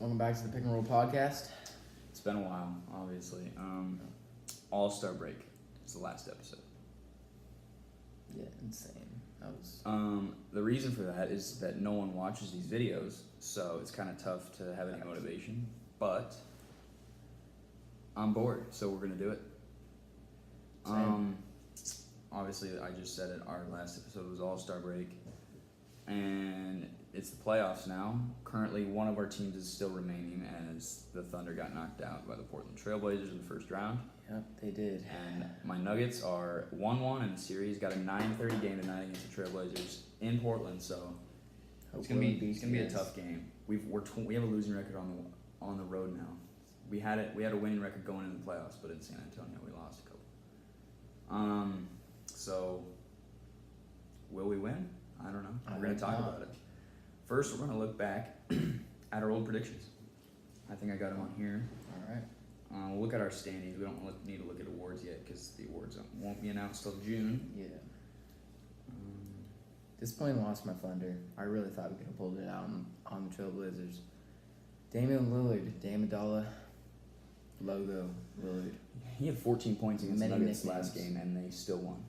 Welcome back to the Pick and Roll podcast. It's been a while, obviously. All-Star break is the last episode. Yeah, insane. That was The reason for that is that no one watches these videos, so it's kind of tough to have any motivation. But I'm bored, so we're gonna do it. Same. Obviously, I just said it. Our last episode was All-Star break, and it's the playoffs now. Currently, one of our teams is still remaining, as the Thunder got knocked out by the Portland Trailblazers in the first round. Yep, they did. And my Nuggets are 1-1 in the series. Got a 9:30 game tonight against the Trailblazers in Portland, so it's gonna be a tough game. We have a losing record on the road now. We had a winning record going into the playoffs, but in San Antonio we lost a couple. So will we win? I don't know. We're gonna talk about it. First, we're gonna look back at our old predictions. I think I got them on here. All right. We'll look at our standings. We don't need to look at awards yet because the awards won't be announced till June. Yeah. Disappointing loss from my Thunder. I really thought we could have pulled it out on the Trailblazers. Damian Lillard, Damidala, Logo, Lillard. He had 14 points against the Many Nuggets last nicknames. game, and they still won,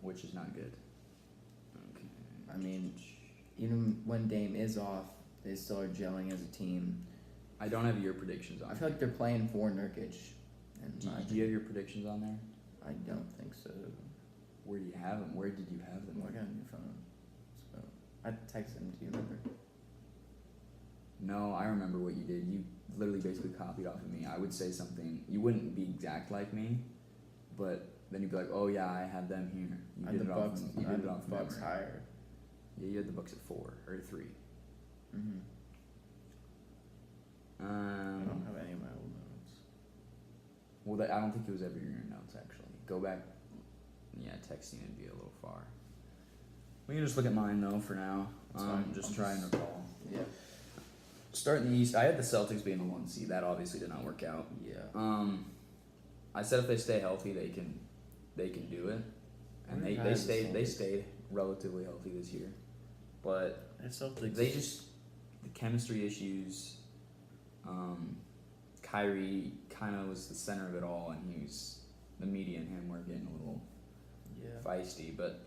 which is not good. Okay. I mean, even when Dame is off, they still are gelling as a team. I don't have your predictions on. I feel like they're playing for Nurkic. Do you have your predictions on there? I don't think so. Where do you have them? Where did you have them? I got a new phone. So I texted them to you, remember? No, I remember what you did. You literally basically copied off of me. I would say something. You wouldn't be exact like me, but then you'd be like, "Oh yeah, I had them here." You I had did the it Bucks. off. You did it off Bucks memory. higher. Yeah, you had the Bucks at 4 or 3. Mm-hmm. I don't have any of my old notes. Well, I don't think it was ever in your notes, actually. Go back. Yeah, texting would be a little far. We can just look at mine, though, for now. That's fine. Just I'll try and recall. Yeah. Starting the East, I had the Celtics being the 1 seed. That obviously did not work out. Yeah. I said if they stay healthy, they can do it. And Where they is the stayed Celtics? relatively healthy this year. But they just, the chemistry issues, Kyrie kind of was the center of it all, and the media and him were getting a little feisty, but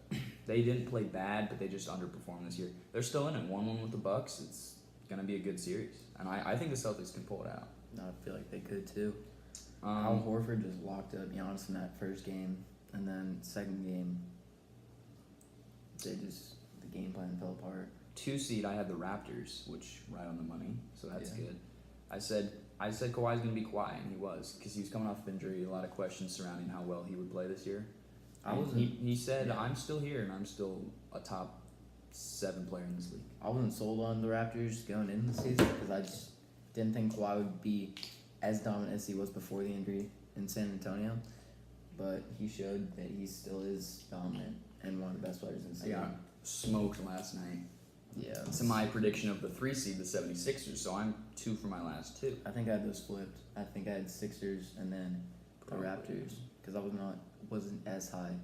they didn't play bad, but they just underperformed this year. They're still in it, 1-1 with the Bucks. It's gonna be a good series, and I think the Celtics can pull it out. I feel like they could too. Al Horford just locked up Giannis in that first game, and then second game, the game plan fell apart. 2 seed, I had the Raptors, which right on the money, so that's Yeah. good. I said Kawhi's gonna be quiet, and he was, because he was coming off of injury. A lot of questions surrounding how well he would play this year. He said, yeah. "I'm still here, and I'm still a top 7 player in this league." I wasn't sold on the Raptors going into the season because I just didn't think Kawhi would be as dominant as he was before the injury in San Antonio. But he showed that he still is dominant and one of the best players in the I season. got smoked last night. Yeah. To my prediction of the 3 seed, the 76ers, so I'm 2 for my last 2. I think I had those flipped. I think I had Sixers and then the Probably. Raptors because I wasn't as high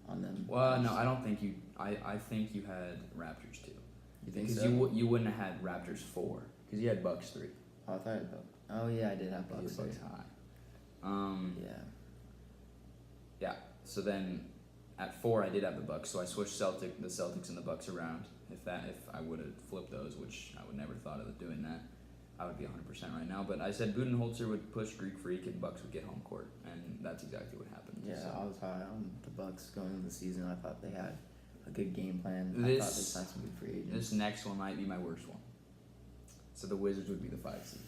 on them. Well, no, I don't think you. I think you had Raptors 2. You think Because so? you wouldn't have had Raptors 4, because you had Bucks 3. Oh, I thought I had Bucks. Oh yeah, I did have You had Bucks. Bucks too. high. Yeah. So then at 4 I did have the Bucks, so I switched the Celtics and the Bucks around. If I would have flipped those, which I would never thought of doing that, I would be 100% right now. But I said Budenholzer would push Greek Freak and Bucks would get home court, and that's exactly what happened. Yeah, So I was high on the Bucks going into the season. I thought they had a good game plan. I This- thought they signed some good free agents. this next one might be my worst one. So the Wizards would be the 5 seed.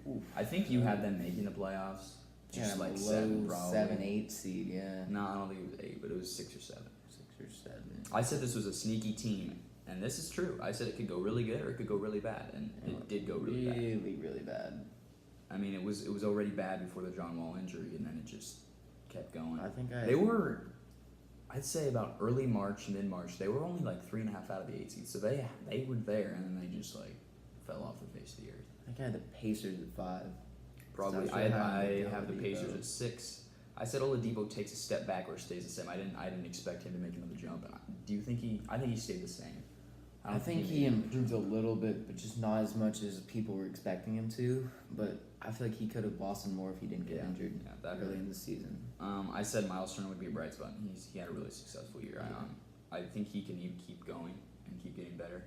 Oof. I think you had them making the playoffs, just Yeah, like low 7 probably. 7-8 seed. Yeah, No, I don't think it was 8, but it was 6 or 7. 6 or 7. I said this was a sneaky team, and this is true. I said it could go really good or it could go really bad, and it did go really bad. Really bad. I mean, it was already bad before the John Wall injury, and then it just kept going. I think They were, I'd say about early March, mid-March, they were only like 3.5 out of the 8 seeds, so they were there, and then they just like fell off the face of the earth. I think I had the Pacers at 5. Probably, That's what I happened have the with Pacers Oladipo. at 6. I said Oladipo takes a step back or stays the same. I didn't expect him to make another jump. And do you think I think he stayed the same. I think he improved a little bit, but just not as much as people were expecting him to. But I feel like he could have blossomed more if he didn't get injured early in the season. I said Miles Turner would be a bright spot. He had a really successful year. I think he can even keep going and keep getting better.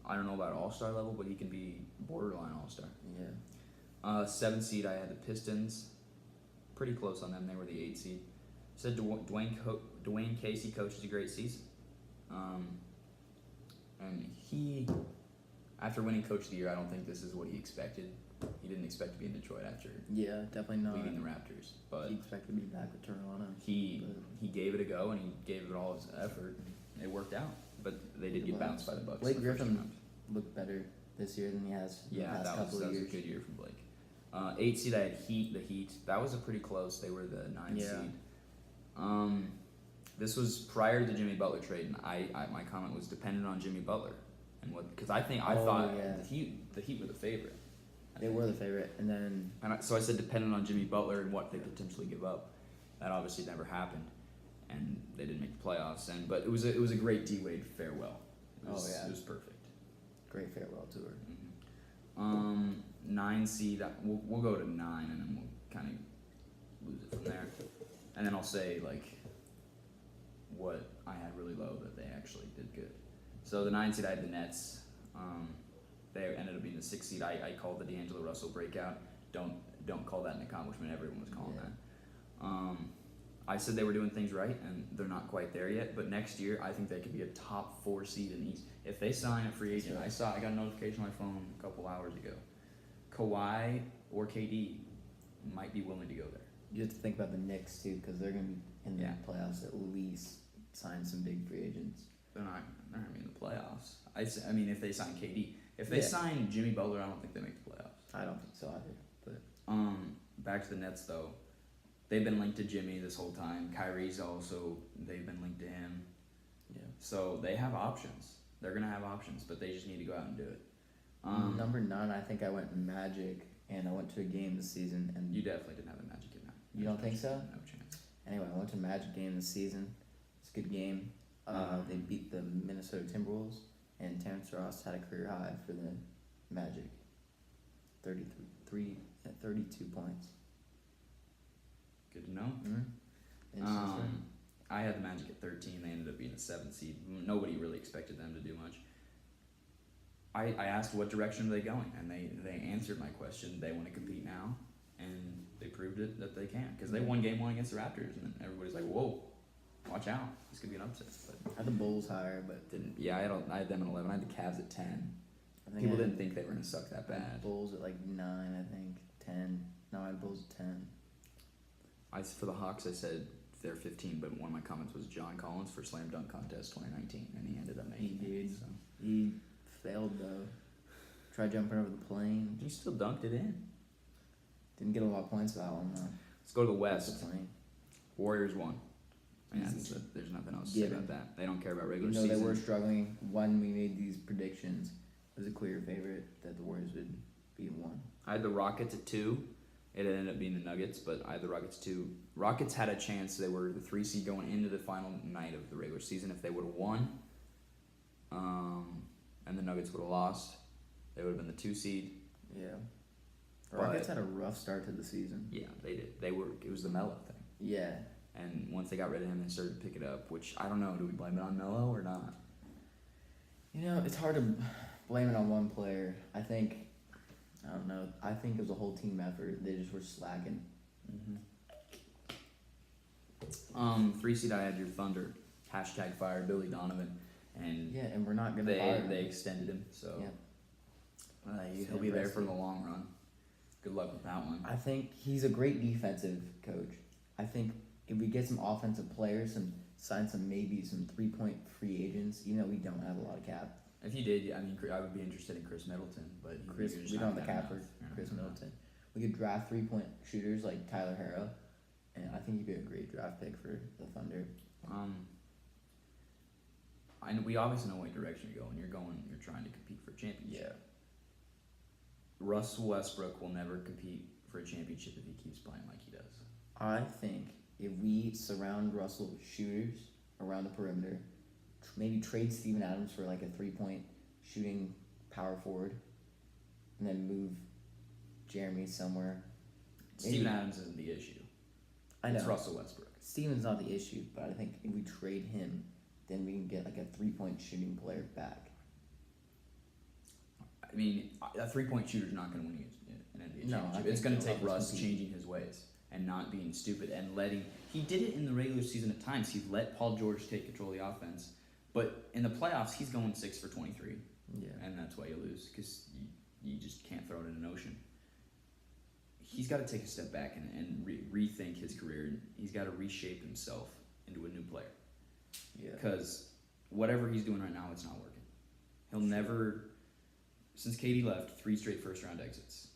I don't know about All-Star level, but he can be borderline All-Star. Yeah. 7 seed, I had the Pistons. Pretty close on them. They were the 8 seed. Said Dwayne Casey coaches a great season. And he, after winning Coach of the Year, I don't think this is what he expected. He didn't expect to be in Detroit after definitely not leading the Raptors. But he expected to be back with Toronto. He gave it a go, and he gave it all his effort. It worked out, but they did get bounced by the Bucks. Blake Griffin looked better this year than he has in the past couple of years. That was a good year for Blake. 8 seed, I had the Heat. That was a pretty close. They were the 9 seed. This was prior to the Jimmy Butler trade, and my comment was dependent on Jimmy Butler, and because I thought the Heat were the favorite. They were the favorite, so I said dependent on Jimmy Butler and what they could potentially give up. That obviously never happened, and they didn't make the playoffs. But it was a great D Wade farewell. It was perfect. Great farewell tour. 9 seed, we'll go to 9, and then we'll kind of lose it from there. And then I'll say what I had really low that they actually did good. So the 9 seed, I had the Nets. They ended up being the 6 seed. I called the D'Angelo Russell breakout. Don't call that an accomplishment. Everyone was calling that. I said they were doing things right, and they're not quite there yet. But next year, I think they could be a top 4 seed in the East if they sign a free agent. I got a notification on my phone a couple hours ago. Kawhi or KD might be willing to go there. You have to think about the Knicks too, because they're going to be in the playoffs at least. Sign some big free agents. They're not going to be in the playoffs. I mean, if they sign KD. If they sign Jimmy Butler, I don't think they make the playoffs. I don't think so either. But back to the Nets, though. They've been linked to Jimmy this whole time. Kyrie's also, they've been linked to him. Yeah. So they have options. They're going to have options, but they just need to go out and do it. Number 9, I think I went Magic, and I went to a game this season. And you definitely didn't have a Magic in that. You don't think so? No chance. Anyway, I went to a Magic game this season. It's a good game. They beat the Minnesota Timberwolves, and Terrence Ross had a career high for the Magic. 32 points. Good to know. I had the Magic at 13. They ended up being a 7 seed. Nobody really expected them to do much. I asked what direction are they going, and they answered my question. They want to compete now, and they proved it that they can, because they won game 1 against the Raptors, and everybody's like, whoa, watch out, this could be an upset. But I had the Bulls higher, but didn't. Yeah, I had them at 11. I had the Cavs at 10. People didn't think they were going to suck that bad. Bulls at 9, I think, 10. No, I had Bulls at 10. For the Hawks, I said they're 15, but one of my comments was John Collins for Slam Dunk Contest 2019, and he ended up making it. So. He failed, though. Tried jumping over the plane. He still dunked it in. Didn't get a lot of points for that one, though. Let's go to the West. Warriors won. Yeah, there's nothing else to say about that. They don't care about regular season. They were struggling when we made these predictions. It was a clear favorite that the Warriors would be 1. I had the Rockets at 2. It ended up being the Nuggets, but I had the Rockets 2. Rockets had a chance. They were the 3 seed going into the final night of the regular season. If they would have won, and the Nuggets would have lost, they would have been the 2 seed. Yeah. The Rockets had a rough start to the season. Yeah, they did. It was the Melo thing. Yeah. And once they got rid of him, they started to pick it up, which I don't know. Do we blame it on Melo or not? It's hard to blame it on one player. I don't know. I think it was a whole team effort. They just were slacking. 3 seed, I had your Thunder. #fire Billy Donovan. And and we're not gonna fire him. They extended him, so he'll be there for the long run. Good luck with that one. I think he's a great defensive coach. I think if we get some offensive players and sign some 3-point free agents, we don't have a lot of cap. If you did, I would be interested in Chris Middleton, but we don't have the cap for Chris Middleton. We could draft 3-point shooters like Tyler Herro, and I think he'd be a great draft pick for the Thunder. We obviously know what direction you're going. You're trying to compete for a championship. Yeah. Russell Westbrook will never compete for a championship if he keeps playing like he does. I think if we surround Russell with shooters around the perimeter, maybe trade Steven Adams for like a 3-point shooting power forward, and then move Jeremy somewhere. Steven Adams isn't the issue. I know. It's Russell Westbrook. Steven's not the issue, but I think if we trade him, then we can get like a 3-point shooting player back. I mean, a 3-point shooter's not going to win you an NBA championship. It's going to take Russ changing his ways and not being stupid and letting. He did it in the regular season at times. He let Paul George take control of the offense, but in the playoffs, he's going 6 for 23. Yeah, and that's why you lose because you just can't throw it in an ocean. He's got to take a step back and rethink his career. He's got to reshape himself into a new player. Yeah. Because whatever he's doing right now, it's not working. He'll never. Since KD left, 3 straight first-round exits.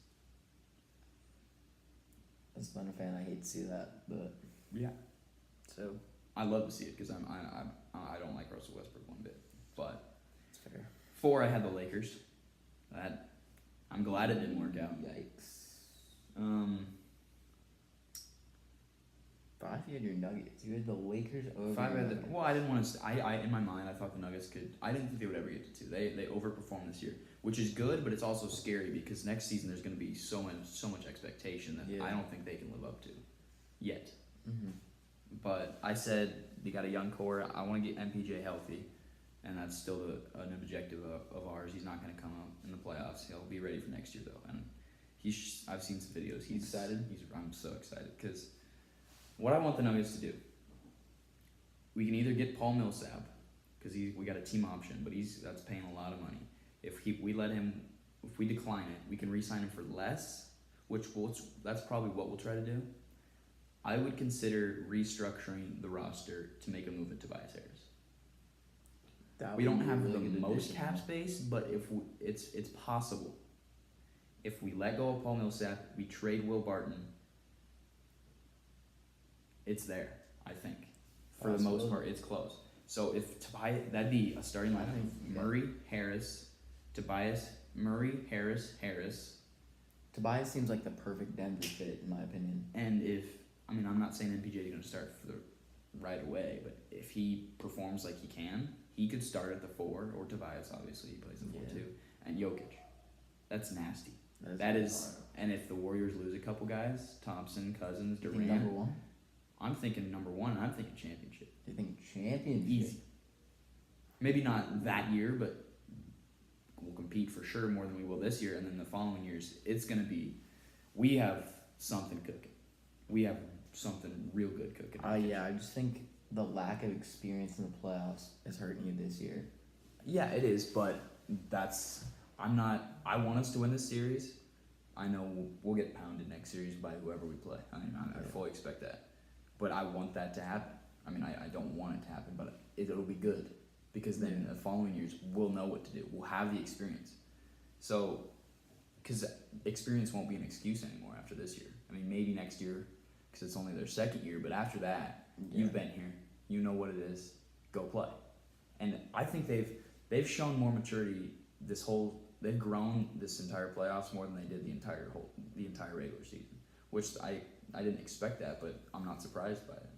As a Thunder fan, I hate to see that, but yeah. So I love to see it because I don't like Russell Westbrook one bit, but it's fair. 4, I had the Lakers. I'm glad it didn't work out. Yikes. 5, you had your Nuggets. You had the Lakers over. 5, your Nuggets. I didn't want to. I in my mind, I thought the Nuggets could. I didn't think they would ever get to 2. They overperformed this year, which is good, but it's also scary because next season there's going to be so much expectation that I don't think they can live up to, yet. Mm-hmm. But I said they got a young core. I want to get MPJ healthy, and that's still an objective of ours. He's not going to come out in the playoffs. He'll be ready for next year though, and I've seen some videos. He's excited. I'm so excited because what I want the Nuggets to do. We can either get Paul Millsap because we got a team option, but that's paying a lot of money. If we decline it, we can re-sign him for less, that's probably what we'll try to do. I would consider restructuring the roster to make a move at Tobias Harris. We don't have the most cap space, but it's possible. If we let go of Paul Millsap, we trade Will Barton. It's there, I think. For the most part, it's close. So if Tobias, that'd be a starting lineup: Murray, Harris, Tobias, Murray, Harris. Tobias seems like the perfect Denver fit, in my opinion. And I'm not saying MPJ is going to start right away, but if he performs like he can, he could start at the 4, or Tobias, obviously, he plays the 4 too, and Jokic. That's nasty. That is, and if the Warriors lose a couple guys, Thompson, Cousins, Durant. Number 1? I'm thinking number 1, and I'm thinking championship. You think championship? Easy. Maybe not that year, but we'll compete for sure more than we will this year, and then the following years, it's going to be, we have something cooking. We have something real good cooking. Yeah, I just think the lack of experience in the playoffs is hurting you this year. Yeah, it is, but I want us to win this series. I know we'll get pounded next series by whoever we play. I fully expect that. But I want that to happen. I don't want it to happen, but it'll be good. Because then the following years, we'll know what to do. We'll have the experience. So, because experience won't be an excuse anymore after this year. Maybe next year, because it's only their second year. But after that, you've been here. You know what it is. Go play. And I think they've shown more maturity they've grown this entire playoffs more than they did the entire regular season, which I didn't expect that, but I'm not surprised by it.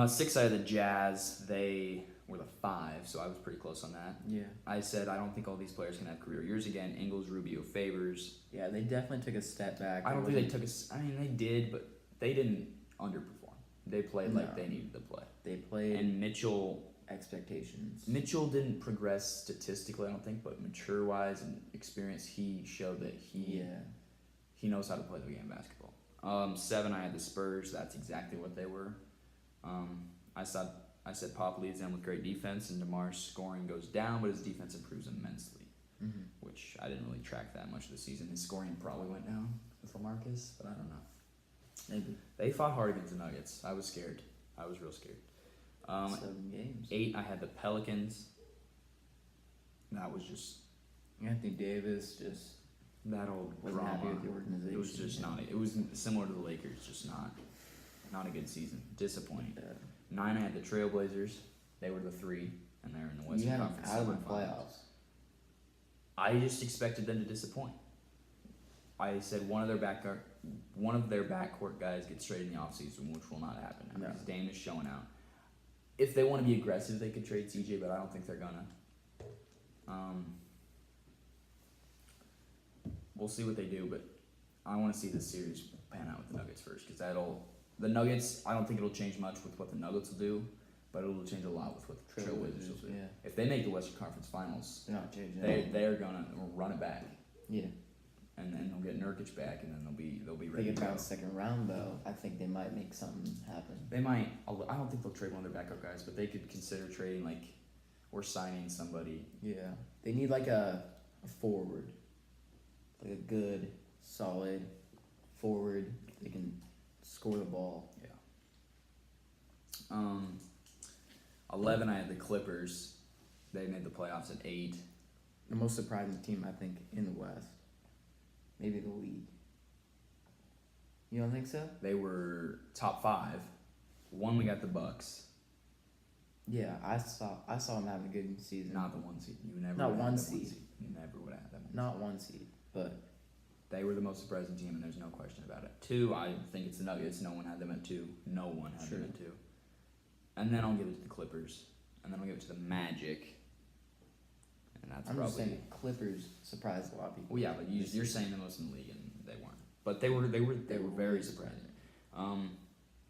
6, I had the Jazz. They were the 5, so I was pretty close on that. Yeah. I said I don't think all these players can have career years again. Ingles, Rubio, Favors. Yeah, they definitely took a step back. I don't think they took they did, but they didn't underperform. They played like they needed to play. They played. And Mitchell. Expectations. Mitchell didn't progress statistically, I don't think, but mature-wise and experience, he showed that he knows how to play the game of basketball. 7, I had the Spurs. That's exactly what they were. I said Pop leads them with great defense, and DeMar's scoring goes down, but his defense improves immensely, which I didn't really track that much this season. His scoring probably went down with LaMarcus, but I don't know. Maybe. They fought hard against the Nuggets. I was scared. I was real scared. 7 games. 8, I had the Pelicans. That was just Anthony Davis. Just that old wasn't drama. happy with the organization. It was just not. It was similar to the Lakers. Just not a good season. Disappointing. 9, I had the Trailblazers. They were the 3, and they're in the Western Conference out of the semifinals. playoffs. I just expected them to disappoint. I said one of their backcourt guys gets traded in the offseason, which will not happen. Dame is showing out. if they want to be aggressive, they could trade CJ, but I don't think they're gonna. We'll see what they do, but I want to see this series pan out with the Nuggets first, because the Nuggets. I don't think it'll change much with what the Nuggets will do, but it'll change a lot with what the Trailblazers will do. Yeah. If they make the Western Conference Finals, They're not changing. they're gonna run it back. Yeah. And then they'll get Nurkic back, and then they'll be They ready get to go. bounce second round though. I think they might make something happen. They might. I don't think they'll trade one of their backup guys, but they could consider trading or signing somebody. Yeah. They need like a forward, like a good, solid forward. They can score the ball. Yeah. 11. I had the Clippers. They made the playoffs at 8. The most surprising team I think in the West. Maybe the league. You don't think so? They were top 5. 1, we got the Bucks. Yeah, I saw them having a good season. Not the 1 seed. You never. Not would have one had the seed. You never would have had them. Not 1 seed, but They were the most surprising team, and there's no question about it. 2, I think it's the Nuggets. No one had them at 2. No one had them at 2. And then I'll give it to the Clippers, and then I'll give it to the Magic. And that's I'm probably. just saying Clippers surprised a lot of people. Well, yeah, but you're saying the most in the league, and they weren't. But they were very surprising.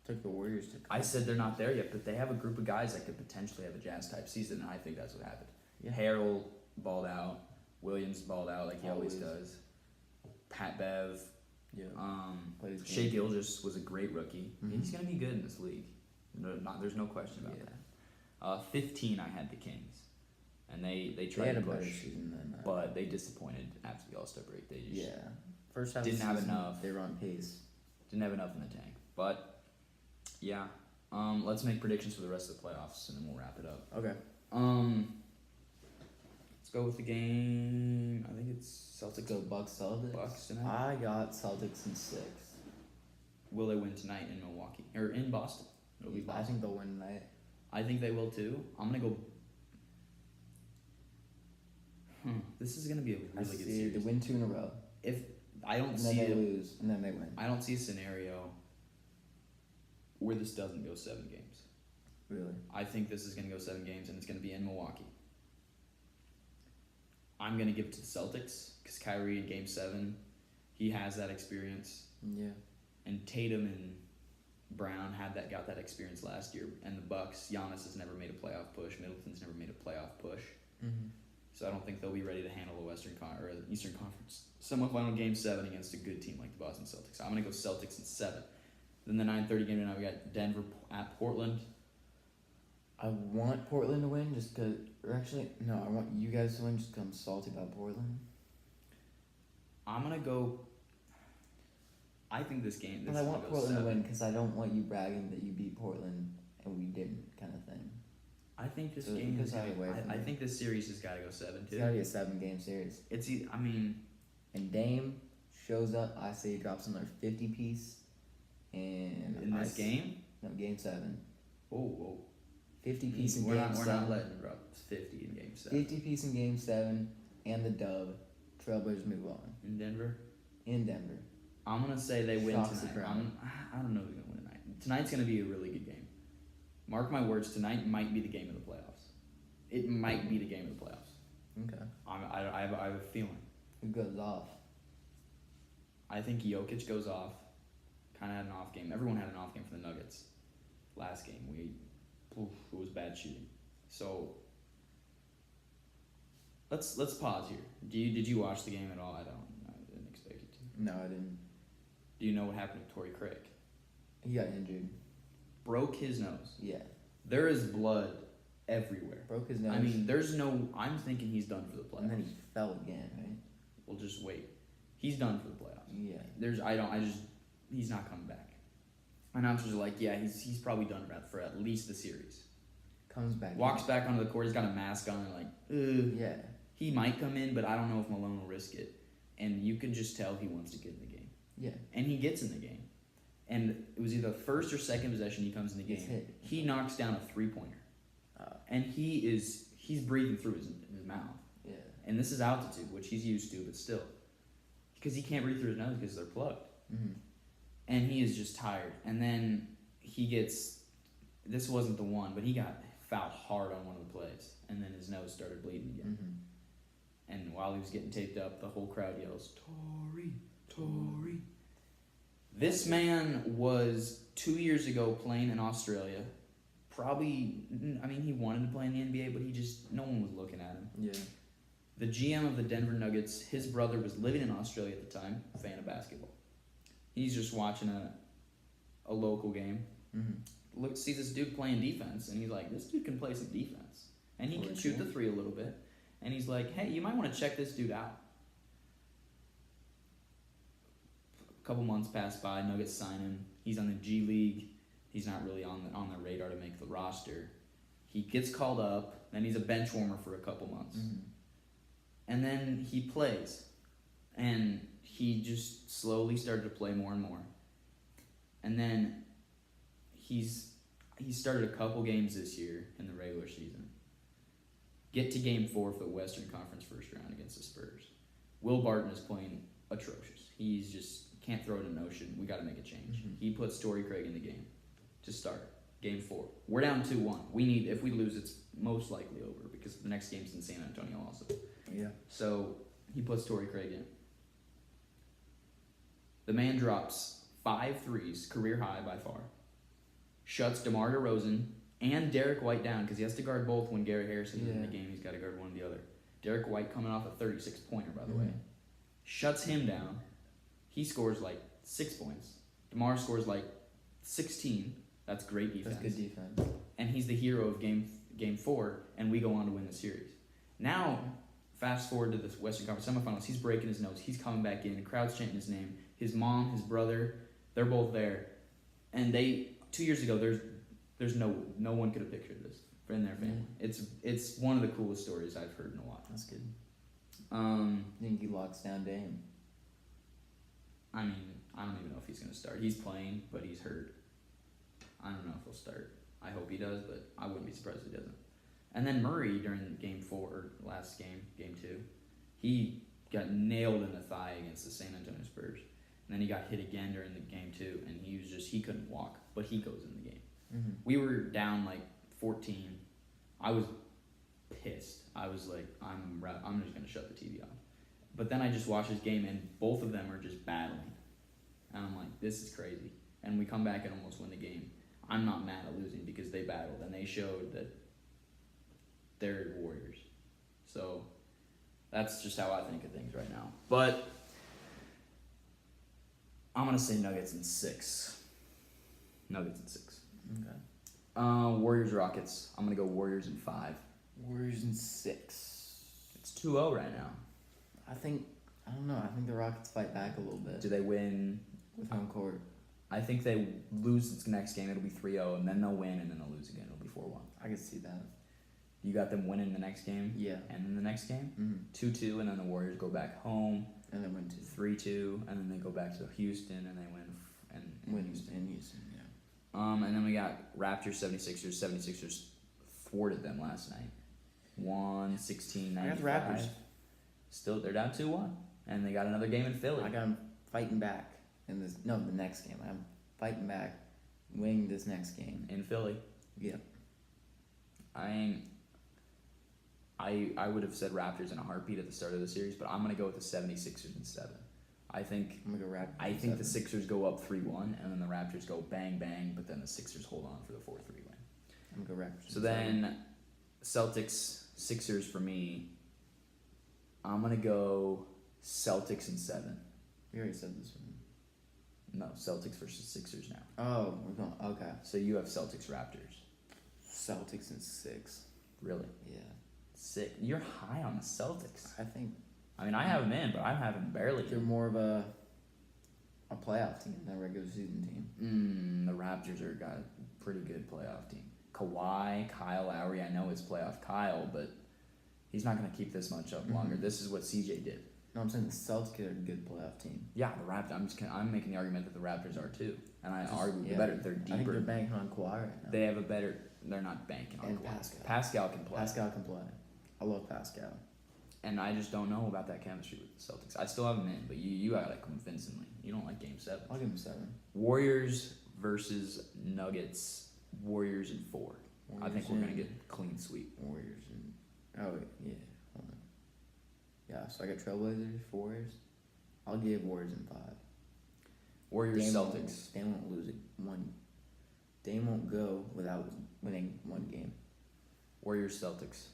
Took the Warriors to. I said they're not there yet, but they have a group of guys that could potentially have a Jazz type season, and I think that's what happened. Yeah. Harrell balled out, Williams balled out like he always does. Pat Bev, Yeah. Played his Shea game. Gilgeous was a great rookie. Mhm. He's gonna be good in this league. There's no question about Yeah. that. 15, I had the Kings, and they They tried had a to better push, season than that. but they disappointed after the All-Star break. They just Yeah. First half didn't of the have season, enough. They were on pace. didn't have enough in the tank. But yeah, let's make predictions for the rest of the playoffs, and then we'll wrap it up. Okay. Let's go with the game. I think it's Celtics. Go Bucks Celtics. Bucks tonight. I got Celtics in 6. Will they win tonight in Milwaukee or in Boston? It'll be I Boston. think they'll win tonight. I think they will too. I'm gonna go. This is gonna be a I really good see series. they win 2 in a row. If I don't And then see they it, lose, and then they win. I don't see a scenario where this doesn't go 7 games. Really? I think this is gonna go 7 games, and it's gonna be in Milwaukee. I'm gonna give it to the Celtics because Kyrie in Game 7, he has that experience, Yeah. and Tatum and Brown got that experience last year. And the Bucks, Giannis has never made a playoff push. Middleton's never made a playoff push. Mm-hmm. So I don't think they'll be ready to handle the or the Eastern Conference semifinal Game 7 against a good team like the Boston Celtics. I'm gonna go Celtics in 7. Then the 9:30 game tonight, we got Denver at Portland. I want Portland to win just because. Or actually, no, I want you guys to win just because I'm salty about Portland. I'm gonna go. I think this game. But I want Portland to win because I don't want you bragging that you beat Portland and we didn't, kind of thing. I think this So game. because I away from I it. think this series has got to go 7 It's too. gotta be a 7-game series. I mean, And Dame shows up. I say he drops another 50 piece. And in this game. No, Game 7. Whoa. 50 piece in We're Game not 7. letting him drop 50 in Game 7. 50 piece in Game 7 and the dub. Trailblazers move on. In Denver. In Denver. I'm gonna say they win Shocks the tonight. crowd. I don't know who's gonna win tonight. Tonight's gonna be a really good game. Mark my words. Tonight might be the game of the playoffs. It might be the game of the playoffs. Okay. I have a feeling. Who goes off? I think Jokic goes off. Kind of had an off game. Everyone had an off game for the Nuggets. Last game, it was bad shooting. So let's pause here. Did you watch the game at all? I didn't expect you to. No, I didn't. Do you know what happened to Torrey Craig? He got injured. Broke his nose. Yeah. There is blood everywhere. Broke his nose. I mean, there's no. I'm thinking he's done for the playoffs. And then he fell again, right? We'll just wait. He's done for the playoffs. Yeah. He's not coming back. Announcers are like, yeah, he's probably done for at least the series. Comes back. Walks back onto the court. He's got a mask on. Like, ugh. Yeah. He might come in, but I don't know if Malone will risk it. And you can just tell he wants to get in the game. Yeah. And he gets in the game. And it was either first or second possession he comes in the Gets game. hit. He knocks down a 3-pointer. And he's breathing through his mouth. Yeah. And this is altitude, which he's used to, but still. Because he can't breathe through his nose because they're plugged. Mm-hmm. And he is just tired. And then he gets this wasn't the one, but he got fouled hard on one of the plays, and then his nose started bleeding again. Mm-hmm. And while he was getting taped up, the whole crowd yells, "Tory, Tory." This man was 2 years ago playing in Australia. Probably, I mean, he wanted to play in the NBA, but no one was looking at him. Yeah. The GM of the Denver Nuggets, his brother was living in Australia at the time, a fan of basketball. He's just watching a local game. Mm-hmm. Sees this dude playing defense, and he's like, this dude can play some defense. And he can shoot the three a little bit. And he's like, hey, you might want to check this dude out. A couple months pass by, Nuggets sign him. He's on the G League. He's not really on their radar to make the roster. He gets called up, then he's a bench warmer for a couple months. Mm-hmm. And then he plays. And he just slowly started to play more and more. And then he started a couple games this year in the regular season. Get to game 4 for the Western Conference first round against the Spurs. Will Barton is playing atrocious. He's just can't throw it in motion. We got to make a change. Mm-hmm. He puts Torrey Craig in the game to start game 4. We're down 2-1. If we lose, it's most likely over because the next game's in San Antonio also. Yeah. So he puts Torrey Craig in. The man drops 5 threes, career high by far. Shuts DeMar DeRozan and Derek White down because he has to guard both when Gary Harrison is in the game. He's got to guard one or the other. Derek White coming off a 36-pointer, by the way. Shuts him down. He scores like 6 points. DeMar scores like 16. That's great defense. That's good defense. And he's the hero of game 4, and we go on to win the series. Now, fast forward to the Western Conference semifinals. He's breaking his nose. He's coming back in. The crowd's chanting his name. His mom, his brother, they're both there. And 2 years ago, there's no one could have pictured this in their family. It's one of the coolest stories I've heard in a while. That's good. I think he locks down Dame. I mean, I don't even know if he's going to start. He's playing, but he's hurt. I don't know if he'll start. I hope he does, but I wouldn't be surprised if he doesn't. And then Murray during game 4, or last game 2, he got nailed in the thigh against the San Antonio Spurs. And then he got hit again during the game 2, and he couldn't walk, but he goes in the game. Mm-hmm. We were down like 14. I was pissed. I was like, I'm just going to shut the TV off. But then I just watched his game, and both of them are just battling. And I'm like, this is crazy. And we come back and almost win the game. I'm not mad at losing because they battled, and they showed that they're warriors. So that's just how I think of things right now. But I'm going to say Nuggets in 6. Nuggets in 6. Okay. Warriors, Rockets. I'm going to go Warriors in 5. Warriors in 6. It's 2-0 right now. I don't know. I think the Rockets fight back a little bit. Do they win? With home court. I think they lose its next game. It'll be 3-0, and then they'll win, and then they'll lose again. It'll be 4-1. I can see that. You got them winning the next game? Yeah. And then the next game? Mm-hmm. 2-2, and then the Warriors go back home. And then win 3-2, and then they go back to Houston, and they win. Win in Houston, yeah. And then we got Raptors, 76ers. 76ers thwarted them last night. 116-95. I got the Raptors. Still, they're down 2-1. And they got another game in Philly. I got them fighting back in this. No, the next game. I'm fighting back, winning this next game in Philly. Yep. I would have said Raptors in a heartbeat at the start of the series, but I'm gonna go with the 76ers in 7. I'm gonna go Raptors. I think the Sixers go up 3-1, and then the Raptors go bang bang, but then the Sixers hold on for the 4-3 win. I'm gonna go Raptors. So then, Celtics, Sixers for me. I'm gonna go Celtics in 7. You already said this one. No, Celtics versus Sixers now. Oh, we're going. Okay. So you have Celtics, Raptors. Celtics in 6. Really? Yeah. 6. You're high on the Celtics. I mean, I have them in, but I have them barely. They're more of a playoff team than a regular season team. The Raptors are got a pretty good playoff team. Kawhi, Kyle Lowry. I know it's playoff Kyle, but he's not going to keep this much up longer. This is what CJ did. No, I'm saying the Celtics are a good playoff team. Yeah, the Raptors. I'm making the argument that the Raptors are too, and I argue they're better. They're deeper. I think they're banking on Kawhi right now. They have a better. They're not banking on Kawhi. Pascal. Pascal can play. Pascal can play. I love Pascal. And I just don't know about that chemistry with the Celtics. I still have them in, but you got it convincingly. You don't like Game 7. I'll give them 7. Warriors versus Nuggets. Warriors in 4. I think we're gonna get clean sweep. Warriors and hold on. Yeah, so I got Trailblazers, Warriors. I'll give Warriors in 5. Warriors Celtics. They won't lose it one. They won't go without winning one game. Warriors Celtics.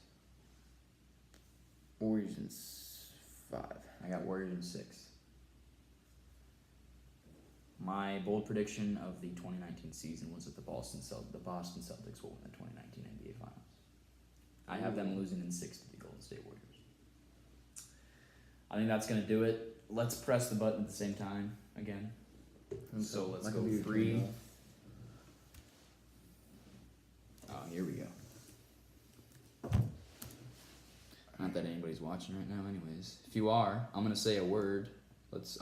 Warriors in 5. I got Warriors in 6. My bold prediction of the 2019 season was that the Boston Celtics will win the 2019 NBA Finals. I have them losing in 6 to the Golden State Warriors. I think that's going to do it. Let's press the button at the same time again. So let's go 3. Oh, here we go. Not that anybody's watching right now anyways. If you are, I'm going to say a word.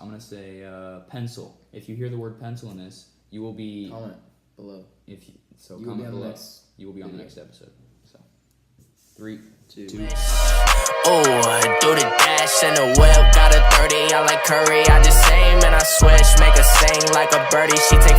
I'm going to say pencil. If you hear the word pencil in this, you will be... Comment below. Comment below. You will be on the next episode. So, 3, 2. Oh, do the dash in the whip, got a 30, I like Curry, I just aim and I switch, make her sing like a birdie, she take